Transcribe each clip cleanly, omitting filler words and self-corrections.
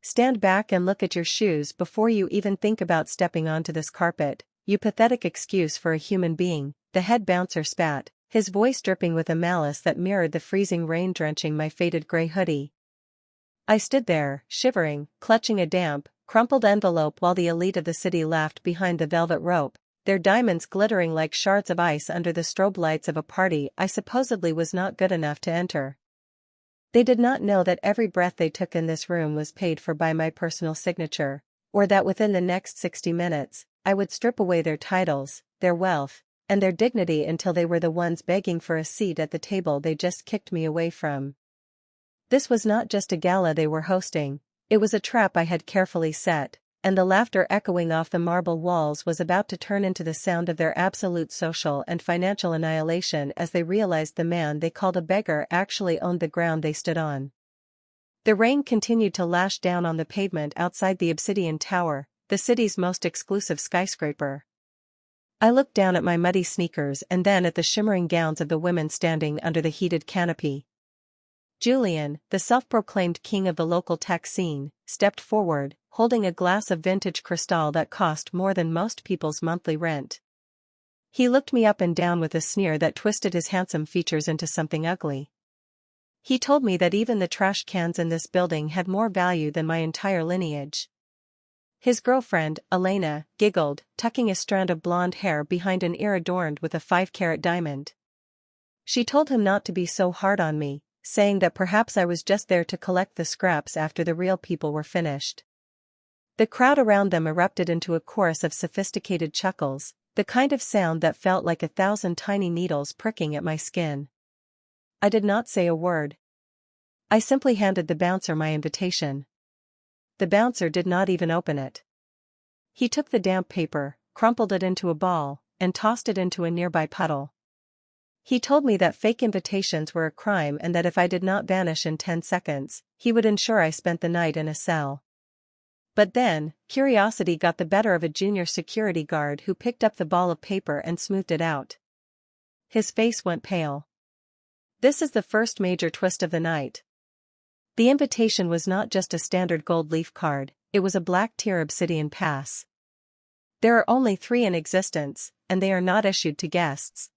Stand back and look at your shoes before you even think about stepping onto this carpet, you pathetic excuse for a human being, the head bouncer spat, his voice dripping with a malice that mirrored the freezing rain drenching my faded gray hoodie. I stood there, shivering, clutching a damp, crumpled envelope while the elite of the city laughed behind the velvet rope, their diamonds glittering like shards of ice under the strobe lights of a party I supposedly was not good enough to enter. They did not know that every breath they took in this room was paid for by my personal signature, or that within the next 60 minutes, I would strip away their titles, their wealth, and their dignity until they were the ones begging for a seat at the table they just kicked me away from. This was not just a gala they were hosting, it was a trap I had carefully set, and the laughter echoing off the marble walls was about to turn into the sound of their absolute social and financial annihilation as they realized the man they called a beggar actually owned the ground they stood on. The rain continued to lash down on the pavement outside the Obsidian Tower, the city's most exclusive skyscraper. I looked down at my muddy sneakers and then at the shimmering gowns of the women standing under the heated canopy. Julian, the self-proclaimed king of the local tech scene, stepped forward, holding a glass of vintage crystal that cost more than most people's monthly rent. He looked me up and down with a sneer that twisted his handsome features into something ugly. He told me that even the trash cans in this building had more value than my entire lineage. His girlfriend, Elena, giggled, tucking a strand of blonde hair behind an ear adorned with a 5-carat diamond. She told him not to be so hard on me, saying that perhaps I was just there to collect the scraps after the real people were finished. The crowd around them erupted into a chorus of sophisticated chuckles, the kind of sound that felt like 1,000 tiny needles pricking at my skin. I did not say a word. I simply handed the bouncer my invitation. The bouncer did not even open it. He took the damp paper, crumpled it into a ball, and tossed it into a nearby puddle. He told me that fake invitations were a crime and that if I did not vanish in 10 seconds, he would ensure I spent the night in a cell. But then, curiosity got the better of a junior security guard who picked up the ball of paper and smoothed it out. His face went pale. This is the first major twist of the night. The invitation was not just a standard gold leaf card, it was a black-tier obsidian pass. There are only 3 in existence, and they are not issued to guests.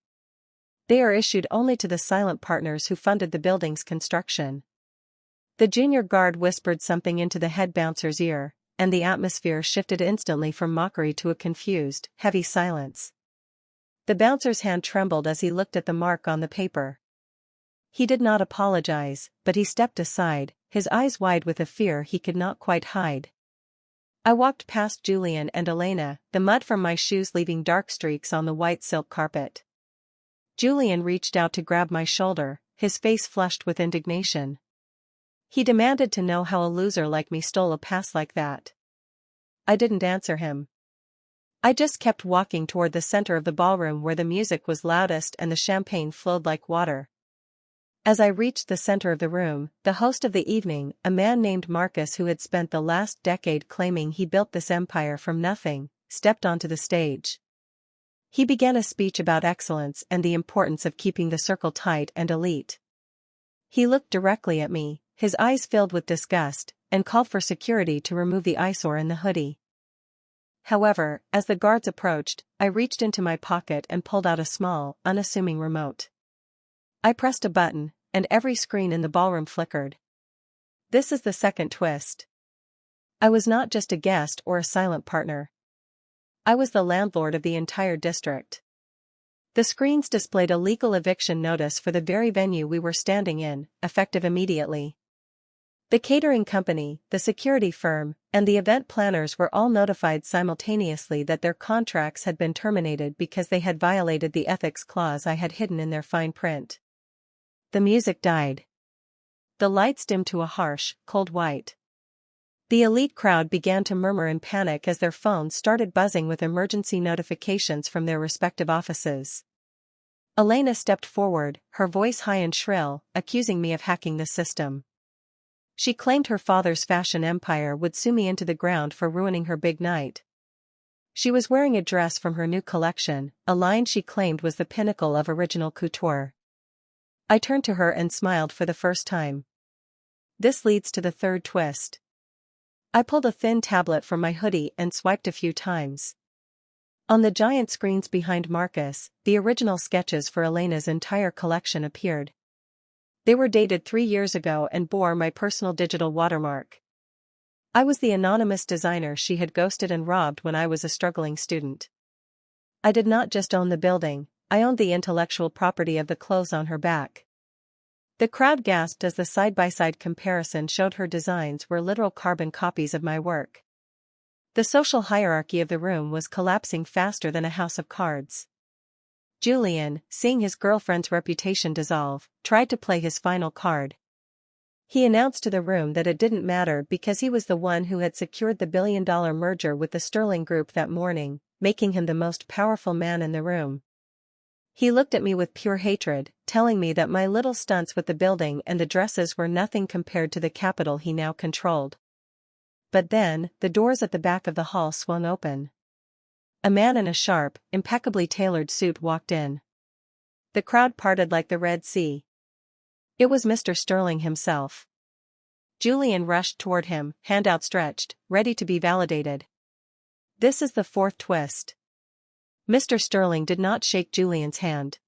They are issued only to the silent partners who funded the building's construction. The junior guard whispered something into the head bouncer's ear, and the atmosphere shifted instantly from mockery to a confused, heavy silence. The bouncer's hand trembled as he looked at the mark on the paper. He did not apologize, but he stepped aside, his eyes wide with a fear he could not quite hide. I walked past Julian and Elena, the mud from my shoes leaving dark streaks on the white silk carpet. Julian reached out to grab my shoulder, his face flushed with indignation. He demanded to know how a loser like me stole a pass like that. I didn't answer him. I just kept walking toward the center of the ballroom where the music was loudest and the champagne flowed like water. As I reached the center of the room, the host of the evening, a man named Marcus who had spent the last decade claiming he built this empire from nothing, stepped onto the stage. He began a speech about excellence and the importance of keeping the circle tight and elite. He looked directly at me, his eyes filled with disgust, and called for security to remove the eyesore in the hoodie. However, as the guards approached, I reached into my pocket and pulled out a small, unassuming remote. I pressed a button, and every screen in the ballroom flickered. This is the second twist. I was not just a guest or a silent partner. I was the landlord of the entire district. The screens displayed a legal eviction notice for the very venue we were standing in, effective immediately. The catering company, the security firm, and the event planners were all notified simultaneously that their contracts had been terminated because they had violated the ethics clause I had hidden in their fine print. The music died. The lights dimmed to a harsh, cold white. The elite crowd began to murmur in panic as their phones started buzzing with emergency notifications from their respective offices. Elena stepped forward, her voice high and shrill, accusing me of hacking the system. She claimed her father's fashion empire would sue me into the ground for ruining her big night. She was wearing a dress from her new collection, a line she claimed was the pinnacle of original couture. I turned to her and smiled for the first time. This leads to the third twist. I pulled a thin tablet from my hoodie and swiped a few times. On the giant screens behind Marcus, the original sketches for Elena's entire collection appeared. They were dated 3 years ago and bore my personal digital watermark. I was the anonymous designer she had ghosted and robbed when I was a struggling student. I did not just own the building, I owned the intellectual property of the clothes on her back. The crowd gasped as the side-by-side comparison showed her designs were literal carbon copies of my work. The social hierarchy of the room was collapsing faster than a house of cards. Julian, seeing his girlfriend's reputation dissolve, tried to play his final card. He announced to the room that it didn't matter because he was the one who had secured the billion-dollar merger with the Sterling Group that morning, making him the most powerful man in the room. He looked at me with pure hatred, telling me that my little stunts with the building and the dresses were nothing compared to the capital he now controlled. But then, the doors at the back of the hall swung open. A man in a sharp, impeccably tailored suit walked in. The crowd parted like the Red Sea. It was Mr. Sterling himself. Julian rushed toward him, hand outstretched, ready to be validated. This is the fourth twist. Mr. Sterling did not shake Julian's hand.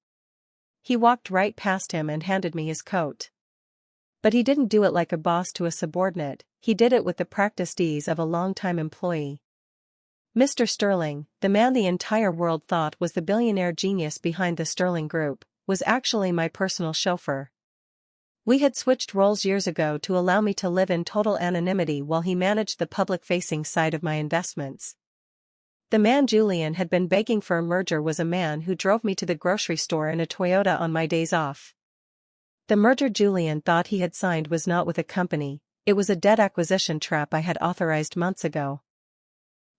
He walked right past him and handed me his coat. But he didn't do it like a boss to a subordinate, he did it with the practiced ease of a long-time employee. Mr. Sterling, the man the entire world thought was the billionaire genius behind the Sterling Group, was actually my personal chauffeur. We had switched roles years ago to allow me to live in total anonymity while he managed the public-facing side of my investments. The man Julian had been begging for a merger was a man who drove me to the grocery store in a Toyota on my days off. The merger Julian thought he had signed was not with a company, it was a debt acquisition trap I had authorized months ago.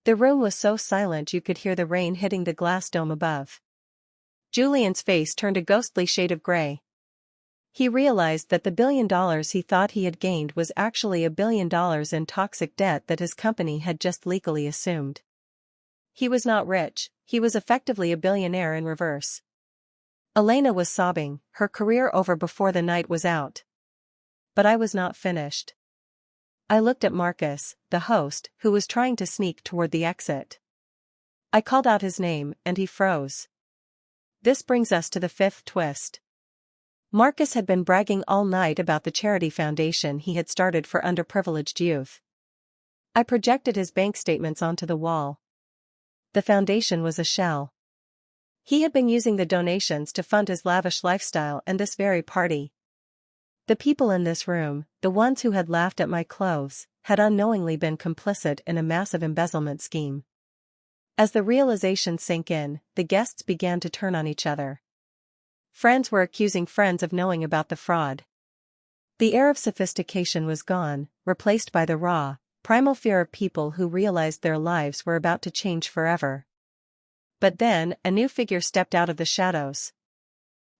The room was so silent you could hear the rain hitting the glass dome above. Julian's face turned a ghostly shade of gray. He realized that the $1 billion he thought he had gained was actually $1 billion in toxic debt that his company had just legally assumed. He was not rich, he was effectively a billionaire in reverse. Elena was sobbing, her career over before the night was out. But I was not finished. I looked at Marcus, the host, who was trying to sneak toward the exit. I called out his name, and he froze. This brings us to the fifth twist. Marcus had been bragging all night about the charity foundation he had started for underprivileged youth. I projected his bank statements onto the wall. The foundation was a shell. He had been using the donations to fund his lavish lifestyle and this very party. The people in this room, the ones who had laughed at my clothes, had unknowingly been complicit in a massive embezzlement scheme. As the realization sank in, the guests began to turn on each other. Friends were accusing friends of knowing about the fraud. The air of sophistication was gone, replaced by the raw, primal fear of people who realized their lives were about to change forever. But then, a new figure stepped out of the shadows.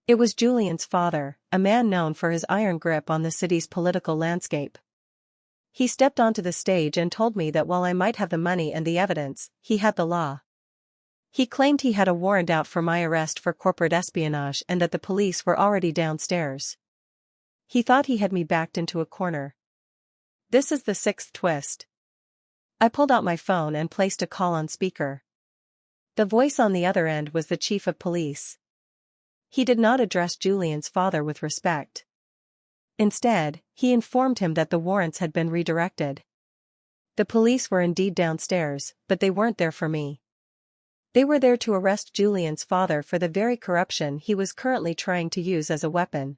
It was Julian's father, a man known for his iron grip on the city's political landscape. He stepped onto the stage and told me that while I might have the money and the evidence, he had the law. He claimed he had a warrant out for my arrest for corporate espionage and that the police were already downstairs. He thought he had me backed into a corner. This is the sixth twist. I pulled out my phone and placed a call on speaker. The voice on the other end was the chief of police. He did not address Julian's father with respect. Instead, he informed him that the warrants had been redirected. The police were indeed downstairs, but they weren't there for me. They were there to arrest Julian's father for the very corruption he was currently trying to use as a weapon.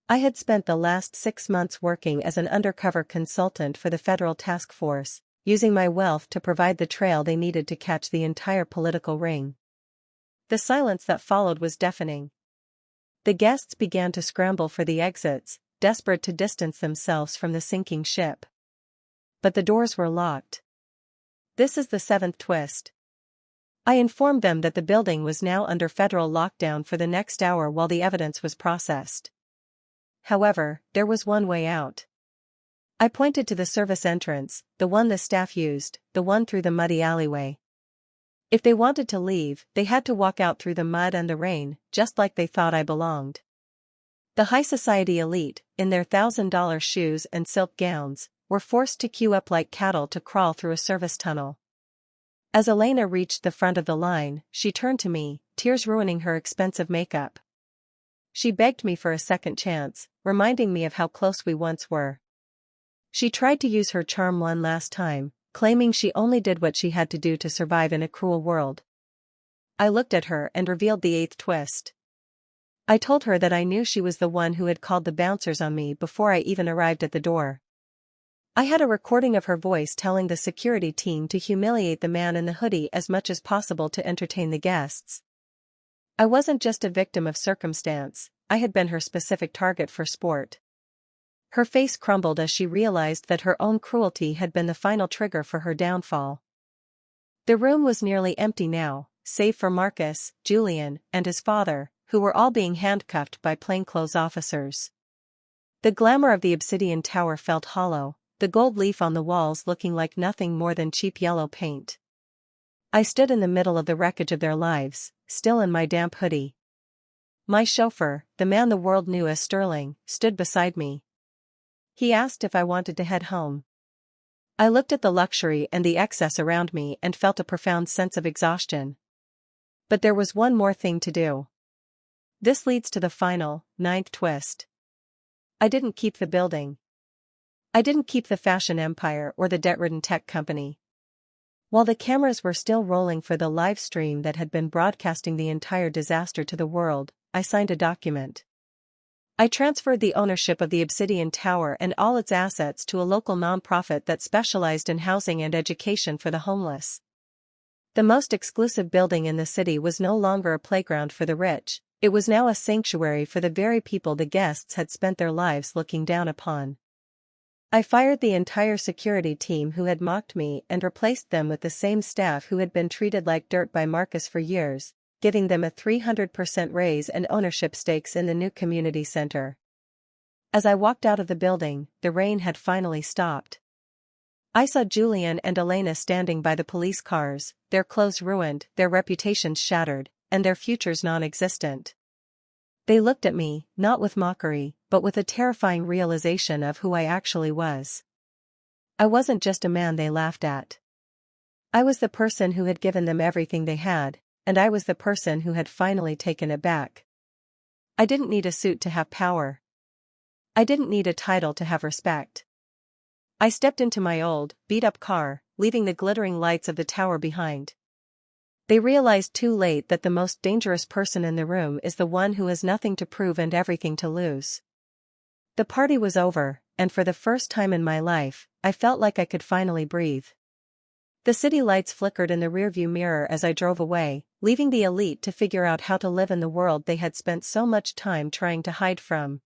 I had spent the last 6 months working as an undercover consultant for the federal task force, using my wealth to provide the trail they needed to catch the entire political ring. The silence that followed was deafening. The guests began to scramble for the exits, desperate to distance themselves from the sinking ship. But the doors were locked. This is the seventh twist. I informed them that the building was now under federal lockdown for the next hour while the evidence was processed. However, there was one way out. I pointed to the service entrance, the one the staff used, the one through the muddy alleyway. If they wanted to leave, they had to walk out through the mud and the rain, just like they thought I belonged. The high society elite, in their $1,000 shoes and silk gowns, were forced to queue up like cattle to crawl through a service tunnel. As Elena reached the front of the line, she turned to me, tears ruining her expensive makeup. She begged me for a second chance, reminding me of how close we once were. She tried to use her charm one last time, claiming she only did what she had to do to survive in a cruel world. I looked at her and revealed the eighth twist. I told her that I knew she was the one who had called the bouncers on me before I even arrived at the door. I had a recording of her voice telling the security team to humiliate the man in the hoodie as much as possible to entertain the guests. I wasn't just a victim of circumstance, I had been her specific target for sport. Her face crumbled as she realized that her own cruelty had been the final trigger for her downfall. The room was nearly empty now, save for Marcus, Julian, and his father, who were all being handcuffed by plainclothes officers. The glamour of the Obsidian Tower felt hollow, the gold leaf on the walls looking like nothing more than cheap yellow paint. I stood in the middle of the wreckage of their lives, still in my damp hoodie. My chauffeur, the man the world knew as Sterling, stood beside me. He asked if I wanted to head home. I looked at the luxury and the excess around me and felt a profound sense of exhaustion. But there was one more thing to do. This leads to the final, ninth twist. I didn't keep the building. I didn't keep the fashion empire or the debt-ridden tech company. While the cameras were still rolling for the live stream that had been broadcasting the entire disaster to the world, I signed a document. I transferred the ownership of the Obsidian Tower and all its assets to a local nonprofit that specialized in housing and education for the homeless. The most exclusive building in the city was no longer a playground for the rich, it was now a sanctuary for the very people the guests had spent their lives looking down upon. I fired the entire security team who had mocked me and replaced them with the same staff who had been treated like dirt by Marcus for years, giving them a 300% raise and ownership stakes in the new community center. As I walked out of the building, the rain had finally stopped. I saw Julian and Elena standing by the police cars, their clothes ruined, their reputations shattered, and their futures non-existent. They looked at me, not with mockery, but with a terrifying realization of who I actually was. I wasn't just a man they laughed at. I was the person who had given them everything they had, and I was the person who had finally taken it back. I didn't need a suit to have power. I didn't need a title to have respect. I stepped into my old, beat-up car, leaving the glittering lights of the tower behind. They realized too late that the most dangerous person in the room is the one who has nothing to prove and everything to lose. The party was over, and for the first time in my life, I felt like I could finally breathe. The city lights flickered in the rearview mirror as I drove away, leaving the elite to figure out how to live in the world they had spent so much time trying to hide from.